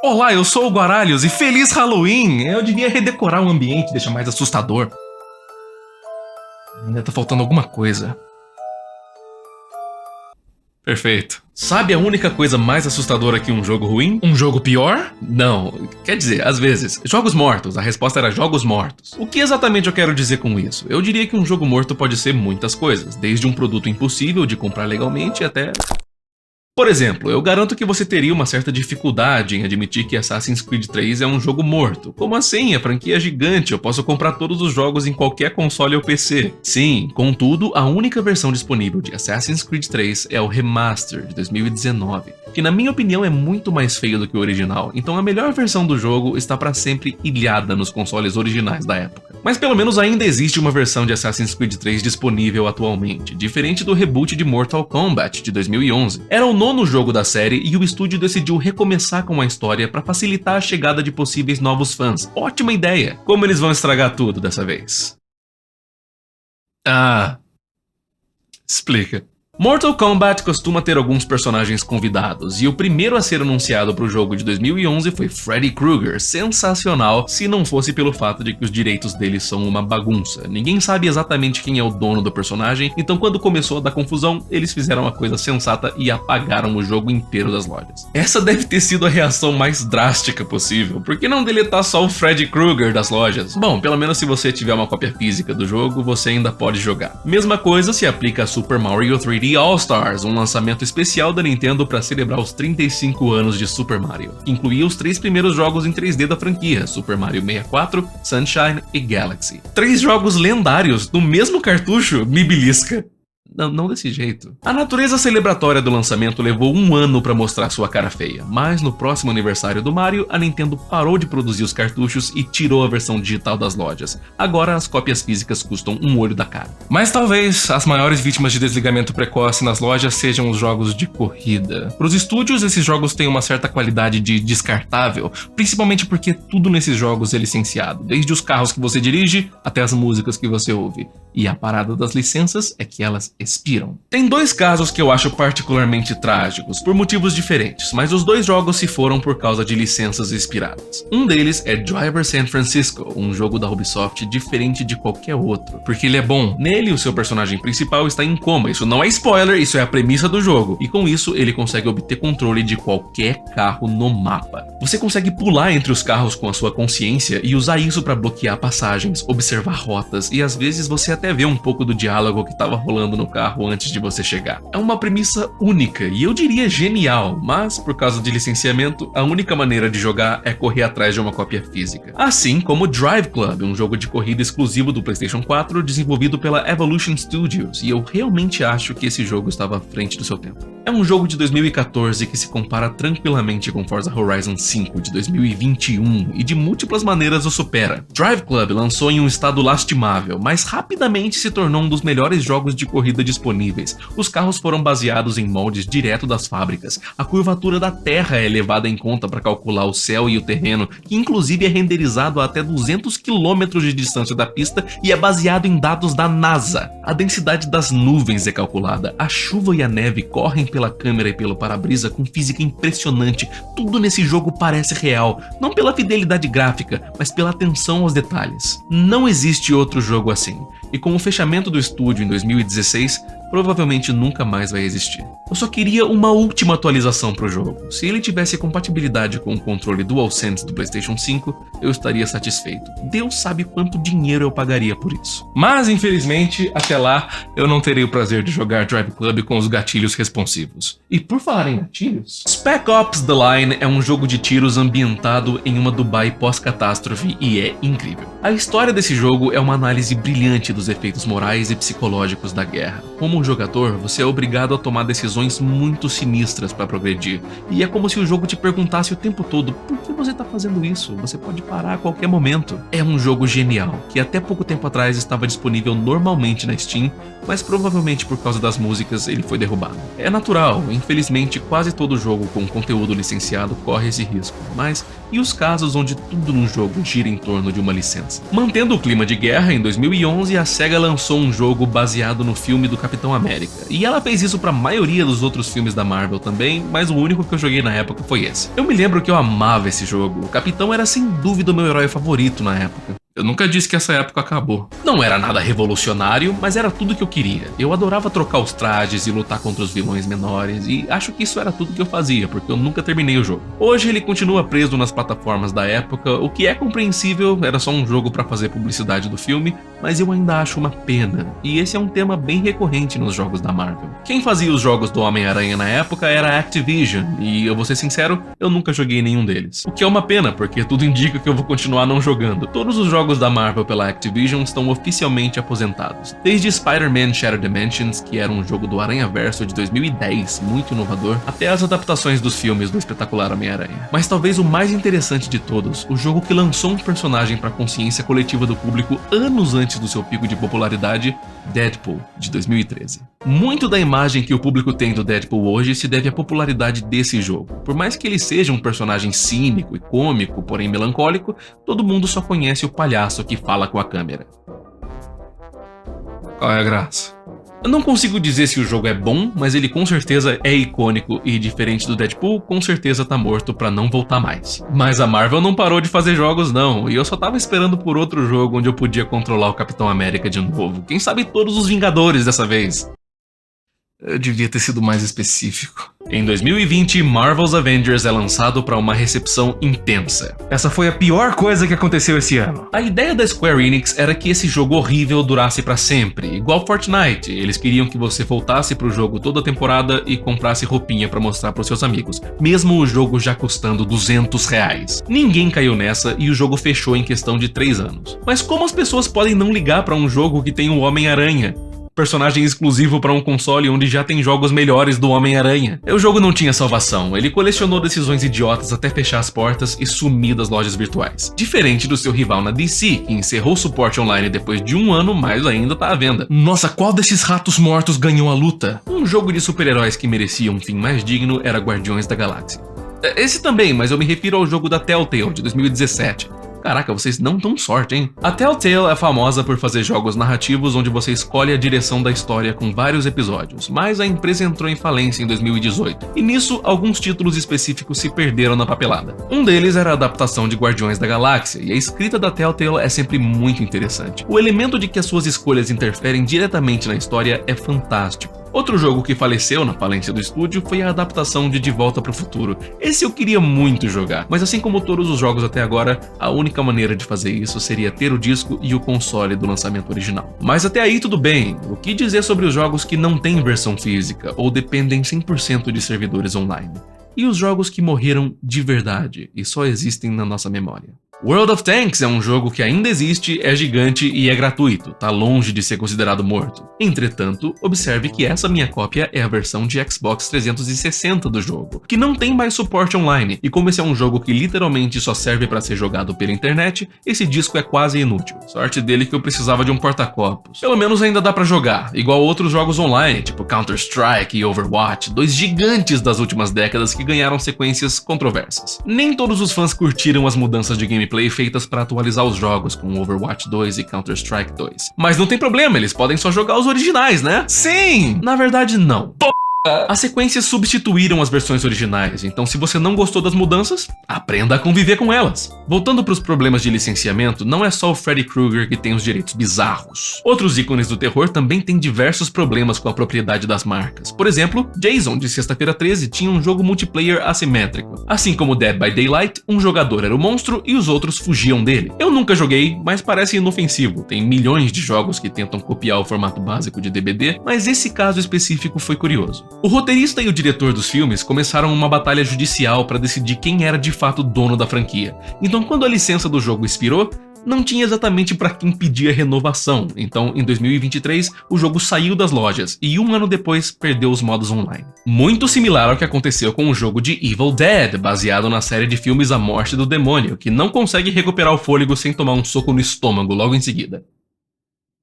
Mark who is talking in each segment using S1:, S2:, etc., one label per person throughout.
S1: Olá, eu sou o Guaralhos e feliz Halloween! Eu devia redecorar o ambiente, deixar mais assustador. Ainda tá faltando alguma coisa. Perfeito. Sabe a única coisa mais assustadora que um jogo ruim? Um jogo pior? Não, quer dizer, às vezes. Jogos mortos, a resposta era jogos mortos. O que exatamente eu quero dizer com isso? Eu diria que um jogo morto pode ser muitas coisas, desde um produto impossível de comprar legalmente até... Por exemplo, eu garanto que você teria uma certa dificuldade em admitir que Assassin's Creed 3 é um jogo morto. Como assim? A franquia é gigante, eu posso comprar todos os jogos em qualquer console ou PC. Sim, contudo, a única versão disponível de Assassin's Creed 3 é o Remaster de 2019, que na minha opinião é muito mais feio do que o original, então a melhor versão do jogo está para sempre ilhada nos consoles originais da época. Mas pelo menos ainda existe uma versão de Assassin's Creed 3 disponível atualmente, diferente do reboot de Mortal Kombat de 2011. Era o nono jogo da série e o estúdio decidiu recomeçar com a história para facilitar a chegada de possíveis novos fãs. Ótima ideia! Como eles vão estragar tudo dessa vez? Explica. Mortal Kombat costuma ter alguns personagens convidados, e o primeiro a ser anunciado para o jogo de 2011 foi Freddy Krueger, sensacional se não fosse pelo fato de que os direitos dele são uma bagunça. Ninguém sabe exatamente quem é o dono do personagem, então quando começou a dar confusão, eles fizeram a coisa sensata e apagaram o jogo inteiro das lojas. Essa deve ter sido a reação mais drástica possível, por que não deletar só o Freddy Krueger das lojas? Bom, pelo menos se você tiver uma cópia física do jogo, você ainda pode jogar. Mesma coisa se aplica a Super Mario 3D All-Stars, um lançamento especial da Nintendo para celebrar os 35 anos de Super Mario, que incluía os 3 primeiros jogos em 3D da franquia, Super Mario 64, Sunshine e Galaxy. 3 jogos lendários no mesmo cartucho? Me belisca. Não desse jeito. A natureza celebratória do lançamento levou um ano para mostrar sua cara feia, mas no próximo aniversário do Mario, a Nintendo parou de produzir os cartuchos e tirou a versão digital das lojas. Agora as cópias físicas custam um olho da cara. Mas talvez as maiores vítimas de desligamento precoce nas lojas sejam os jogos de corrida. Para os estúdios, esses jogos têm uma certa qualidade de descartável, principalmente porque tudo nesses jogos é licenciado, desde os carros que você dirige até as músicas que você ouve. E a parada das licenças é que elas expiram. Tem 2 casos que eu acho particularmente trágicos, por motivos diferentes, mas os 2 jogos se foram por causa de licenças expiradas. Um deles é Driver San Francisco, um jogo da Ubisoft diferente de qualquer outro, porque ele é bom. Nele, o seu personagem principal está em coma, isso não é spoiler, isso é a premissa do jogo, e com isso ele consegue obter controle de qualquer carro no mapa. Você consegue pular entre os carros com a sua consciência e usar isso para bloquear passagens, observar rotas, e às vezes você até vê um pouco do diálogo que estava rolando no carro antes de você chegar. É uma premissa única e eu diria genial, mas por causa de licenciamento, a única maneira de jogar é correr atrás de uma cópia física. Assim como Drive Club, um jogo de corrida exclusivo do PlayStation 4 desenvolvido pela Evolution Studios, e eu realmente acho que esse jogo estava à frente do seu tempo. É um jogo de 2014 que se compara tranquilamente com Forza Horizon 5 de 2021 e de múltiplas maneiras o supera. Drive Club lançou em um estado lastimável, mas rapidamente se tornou um dos melhores jogos de corrida disponíveis. Os carros foram baseados em moldes direto das fábricas. A curvatura da Terra é levada em conta para calcular o céu e o terreno, que inclusive é renderizado a até 200 km de distância da pista e é baseado em dados da NASA. A densidade das nuvens é calculada, a chuva e a neve correm pela câmera e pelo para-brisa com física impressionante. Tudo nesse jogo parece real, não pela fidelidade gráfica, mas pela atenção aos detalhes. Não existe outro jogo assim. E com o fechamento do estúdio em 2016, provavelmente nunca mais vai existir. Eu só queria uma última atualização pro jogo. Se ele tivesse compatibilidade com o controle DualSense do PlayStation 5, eu estaria satisfeito. Deus sabe quanto dinheiro eu pagaria por isso. Mas, infelizmente, até lá, eu não terei o prazer de jogar Drive Club com os gatilhos responsivos. E por falar em gatilhos, Spec Ops The Line é um jogo de tiros ambientado em uma Dubai pós-catástrofe e é incrível. A história desse jogo é uma análise brilhante dos efeitos morais e psicológicos da guerra. Como um jogador, você é obrigado a tomar decisões muito sinistras para progredir, e é como se o jogo te perguntasse o tempo todo: por que você tá fazendo isso? Você pode parar a qualquer momento. É um jogo genial, que até pouco tempo atrás estava disponível normalmente na Steam, mas provavelmente por causa das músicas ele foi derrubado. É natural, infelizmente quase todo jogo com conteúdo licenciado corre esse risco, mas e os casos onde tudo num jogo gira em torno de uma licença? Mantendo o clima de guerra, em 2011 a SEGA lançou um jogo baseado no filme do Capitão Capitão América. E ela fez isso pra maioria dos outros filmes da Marvel também, mas o único que eu joguei na época foi esse. Eu me lembro que eu amava esse jogo, o Capitão era sem dúvida o meu herói favorito na época. Eu nunca disse que essa época acabou. Não era nada revolucionário, mas era tudo que eu queria. Eu adorava trocar os trajes e lutar contra os vilões menores, e acho que isso era tudo que eu fazia, porque eu nunca terminei o jogo. Hoje ele continua preso nas plataformas da época, o que é compreensível, era só um jogo pra fazer publicidade do filme, mas eu ainda acho uma pena, e esse é um tema bem recorrente nos jogos da Marvel. Quem fazia os jogos do Homem-Aranha na época era a Activision, e eu vou ser sincero, eu nunca joguei nenhum deles. O que é uma pena, porque tudo indica que eu vou continuar não jogando. Todos os jogos da Marvel pela Activision estão oficialmente aposentados. Desde Spider-Man Shattered Dimensions, que era um jogo do Aranhaverso de 2010, muito inovador, até as adaptações dos filmes do espetacular Homem-Aranha. Mas talvez o mais interessante de todos, o jogo que lançou um personagem para a consciência coletiva do público anos antes do seu pico de popularidade, Deadpool, de 2013. Muito da imagem que o público tem do Deadpool hoje se deve à popularidade desse jogo. Por mais que ele seja um personagem cínico e cômico, porém melancólico, todo mundo só conhece o palhaço que fala com a câmera. Qual é a graça? Eu não consigo dizer se o jogo é bom, mas ele com certeza é icônico e, diferente do Deadpool, com certeza tá morto pra não voltar mais. Mas a Marvel não parou de fazer jogos não, e eu só tava esperando por outro jogo onde eu podia controlar o Capitão América de novo. Quem sabe todos os Vingadores dessa vez. Eu devia ter sido mais específico. Em 2020, Marvel's Avengers é lançado para uma recepção intensa.
S2: Essa foi a pior coisa que aconteceu esse ano.
S1: A ideia da Square Enix era que esse jogo horrível durasse para sempre, igual Fortnite. Eles queriam que você voltasse pro jogo toda a temporada e comprasse roupinha para mostrar pros seus amigos, mesmo o jogo já custando R$200. Ninguém caiu nessa e o jogo fechou em questão de 3 anos. Mas como as pessoas podem não ligar para um jogo que tem o Homem-Aranha? Personagem exclusivo para um console onde já tem jogos melhores do Homem-Aranha. O jogo não tinha salvação, ele colecionou decisões idiotas até fechar as portas e sumir das lojas virtuais. Diferente do seu rival na DC, que encerrou o suporte online depois de 1 ano, mas ainda tá à venda.
S2: Nossa, qual desses ratos mortos ganhou a luta?
S1: Um jogo de super-heróis que merecia um fim mais digno era Guardiões da Galáxia. Esse também, mas eu me refiro ao jogo da Telltale, de 2017. Caraca, vocês não dão sorte, hein? A Telltale é famosa por fazer jogos narrativos onde você escolhe a direção da história com vários episódios, mas a empresa entrou em falência em 2018, e nisso alguns títulos específicos se perderam na papelada. Um deles era a adaptação de Guardiões da Galáxia, e a escrita da Telltale é sempre muito interessante. O elemento de que as suas escolhas interferem diretamente na história é fantástico. Outro jogo que faleceu na falência do estúdio foi a adaptação de Volta para o Futuro. Esse eu queria muito jogar, mas assim como todos os jogos até agora, a única maneira de fazer isso seria ter o disco e o console do lançamento original. Mas até aí tudo bem, o que dizer sobre os jogos que não têm versão física ou dependem 100% de servidores online? E os jogos que morreram de verdade e só existem na nossa memória? World of Tanks é um jogo que ainda existe, é gigante e é gratuito, tá longe de ser considerado morto. Entretanto, observe que essa minha cópia é a versão de Xbox 360 do jogo, que não tem mais suporte online, e como esse é um jogo que literalmente só serve para ser jogado pela internet, esse disco é quase inútil. Sorte dele que eu precisava de um porta-copos. Pelo menos ainda dá pra jogar, igual outros jogos online, tipo Counter-Strike e Overwatch, 2 gigantes das últimas décadas que ganharam sequências controversas. Nem todos os fãs curtiram as mudanças de gameplay feitas para atualizar os jogos com Overwatch 2 e Counter-Strike 2. Mas não tem problema, eles podem só jogar os originais, né?
S2: Sim!
S1: Na verdade, não. As sequências substituíram as versões originais, então se você não gostou das mudanças, aprenda a conviver com elas. Voltando para os problemas de licenciamento, não é só o Freddy Krueger que tem os direitos bizarros. Outros ícones do terror também têm diversos problemas com a propriedade das marcas. Por exemplo, Jason, de Sexta-feira 13, tinha um jogo multiplayer assimétrico. Assim como Dead by Daylight, um jogador era o monstro e os outros fugiam dele. Eu nunca joguei, mas parece inofensivo. Tem milhões de jogos que tentam copiar o formato básico de DBD, mas esse caso específico foi curioso. O roteirista e o diretor dos filmes começaram uma batalha judicial para decidir quem era de fato dono da franquia. Então, quando a licença do jogo expirou, não tinha exatamente para quem pedir a renovação. Então, em 2023, o jogo saiu das lojas e 1 ano depois perdeu os modos online. Muito similar ao que aconteceu com o jogo de Evil Dead, baseado na série de filmes A Morte do Demônio, que não consegue recuperar o fôlego sem tomar um soco no estômago logo em seguida.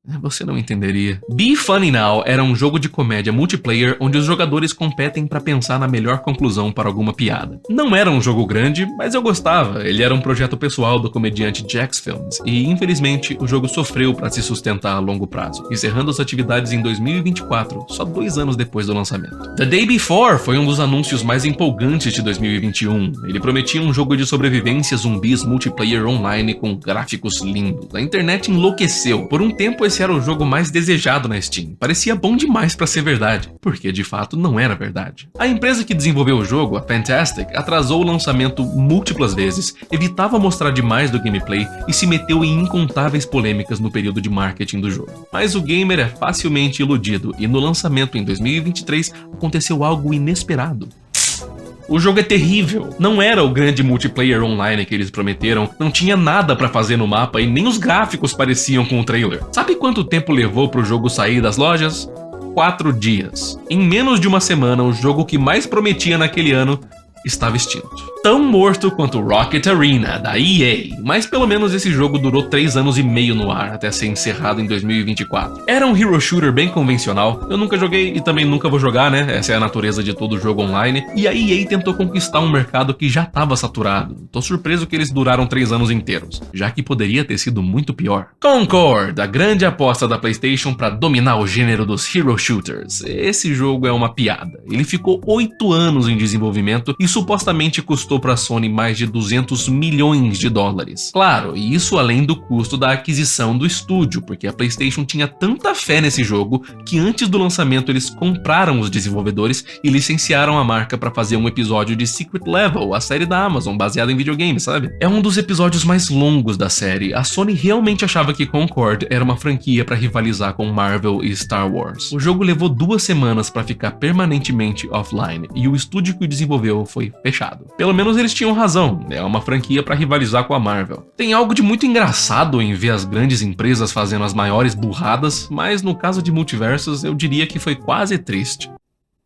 S1: Você não entenderia. Be Funny Now era um jogo de comédia multiplayer onde os jogadores competem pra pensar na melhor conclusão para alguma piada. Não era um jogo grande, mas eu gostava. Ele era um projeto pessoal do comediante Jax Films e, infelizmente, o jogo sofreu pra se sustentar a longo prazo, encerrando as atividades em 2024, só 2 anos depois do lançamento. The Day Before foi um dos anúncios mais empolgantes de 2021. Ele prometia um jogo de sobrevivência zumbis multiplayer online com gráficos lindos. A internet enlouqueceu. Por um tempo, esse era o jogo mais desejado na Steam. Parecia bom demais pra ser verdade, porque de fato não era verdade. A empresa que desenvolveu o jogo, a Fantastic, atrasou o lançamento múltiplas vezes, evitava mostrar demais do gameplay e se meteu em incontáveis polêmicas no período de marketing do jogo. Mas o gamer é facilmente iludido e no lançamento em 2023 aconteceu algo inesperado. O jogo é terrível, não era o grande multiplayer online que eles prometeram, não tinha nada pra fazer no mapa e nem os gráficos pareciam com o trailer. Sabe quanto tempo levou pro jogo sair das lojas? 4 dias. Em menos de uma semana, o jogo que mais prometia naquele ano estava extinto. Tão morto quanto Rocket Arena, da EA, mas pelo menos esse jogo durou 3 anos e meio no ar, até ser encerrado em 2024. Era um hero shooter bem convencional, eu nunca joguei e também nunca vou jogar, né? Essa é a natureza de todo jogo online, e a EA tentou conquistar um mercado que já estava saturado. Tô surpreso que eles duraram 3 anos inteiros, já que poderia ter sido muito pior. Concord, a grande aposta da PlayStation para dominar o gênero dos hero shooters. Esse jogo é uma piada. Ele ficou 8 anos em desenvolvimento e supostamente custou para a Sony mais de 200 milhões de dólares. Claro, e isso além do custo da aquisição do estúdio, porque a PlayStation tinha tanta fé nesse jogo que antes do lançamento eles compraram os desenvolvedores e licenciaram a marca para fazer um episódio de Secret Level, a série da Amazon, baseada em videogames, sabe? É um dos episódios mais longos da série. A Sony realmente achava que Concord era uma franquia para rivalizar com Marvel e Star Wars. O jogo levou 2 semanas para ficar permanentemente offline e o estúdio que o desenvolveu foi fechado. Pelo menos eles tinham razão, é uma franquia para rivalizar com a Marvel. Tem algo de muito engraçado em ver as grandes empresas fazendo as maiores burradas, mas no caso de Multiversus eu diria que foi quase triste.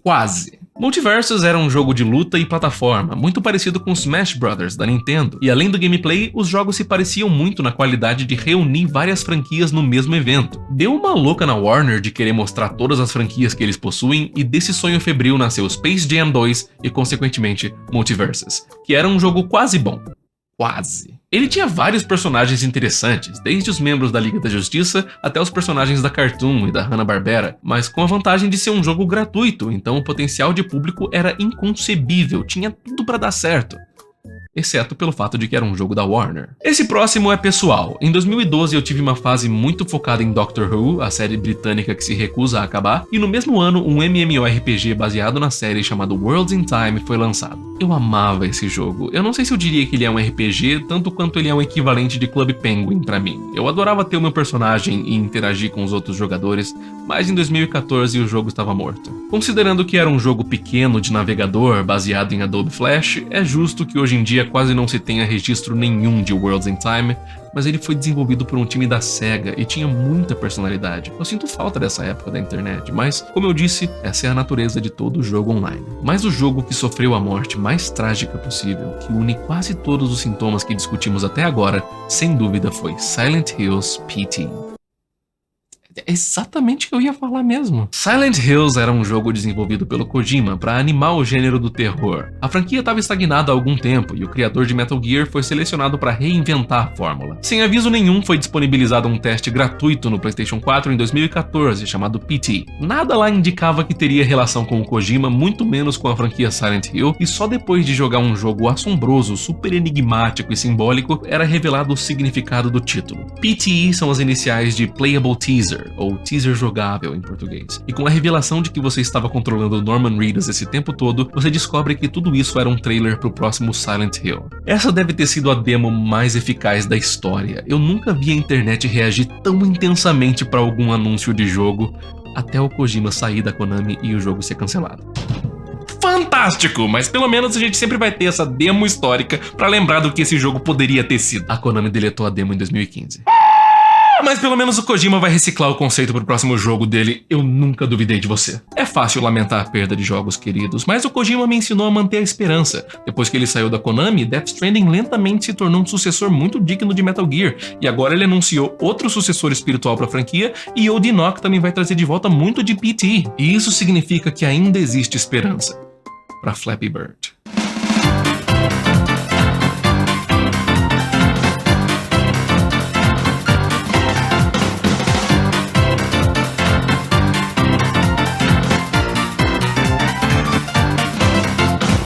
S1: Quase. Multiversus era um jogo de luta e plataforma, muito parecido com Smash Bros. Da Nintendo, e além do gameplay, os jogos se pareciam muito na qualidade de reunir várias franquias no mesmo evento. Deu uma louca na Warner de querer mostrar todas as franquias que eles possuem, e desse sonho febril nasceu Space Jam 2 e, consequentemente, Multiversus, que era um jogo quase bom. Quase. Ele tinha vários personagens interessantes, desde os membros da Liga da Justiça até os personagens da Cartoon e da Hanna-Barbera, mas com a vantagem de ser um jogo gratuito, então o potencial de público era inconcebível, tinha tudo pra dar certo. Exceto pelo fato de que era um jogo da Warner. Esse próximo é pessoal. Em 2012 eu tive uma fase muito focada em Doctor Who, a série britânica que se recusa a acabar, e no mesmo ano um MMORPG baseado na série chamado Worlds in Time foi lançado. Eu amava esse jogo. Eu não sei se eu diria que ele é um RPG, tanto quanto ele é um equivalente de Club Penguin pra mim. Eu adorava ter o meu personagem e interagir com os outros jogadores, mas em 2014 o jogo estava morto. Considerando que era um jogo pequeno de navegador baseado em Adobe Flash, é justo que hoje em dia quase não se tenha registro nenhum de Worlds in Time, mas ele foi desenvolvido por um time da SEGA e tinha muita personalidade. Eu sinto falta dessa época da internet, mas, como eu disse, essa é a natureza de todo jogo online. Mas o jogo que sofreu a morte mais trágica possível, que une quase todos os sintomas que discutimos até agora, sem dúvida foi Silent Hills PT. É exatamente o que eu ia falar mesmo. Silent Hills era um jogo desenvolvido pelo Kojima para animar o gênero do terror. A franquia estava estagnada há algum tempo e o criador de Metal Gear foi selecionado para reinventar a fórmula. Sem aviso nenhum, foi disponibilizado um teste gratuito no PlayStation 4 em 2014, chamado PT. Nada lá indicava que teria relação com o Kojima, muito menos com a franquia Silent Hill, e só depois de jogar um jogo assombroso, super enigmático e simbólico, era revelado o significado do título. PTE são as iniciais de Playable Teaser, ou teaser jogável em português. E com a revelação de que você estava controlando Norman Reedus esse tempo todo, você descobre que tudo isso era um trailer pro próximo Silent Hill. Essa deve ter sido a demo mais eficaz da história. Eu nunca vi a internet reagir tão intensamente para algum anúncio de jogo, até o Kojima sair da Konami e o jogo ser cancelado. Fantástico, mas pelo menos a gente sempre vai ter essa demo histórica pra lembrar do que esse jogo poderia ter sido. A Konami deletou a demo em 2015.
S2: mas pelo menos o Kojima vai reciclar o conceito pro próximo jogo dele. Eu nunca duvidei de você. É fácil lamentar a perda de jogos queridos, mas o Kojima me ensinou a manter a esperança. Depois que ele saiu da Konami, Death Stranding lentamente se tornou um sucessor muito digno de Metal Gear, e agora ele anunciou outro sucessor espiritual pra franquia, e Yoji Nock também vai trazer de volta muito de PT. E isso significa que ainda existe esperança pra Flappy Bird.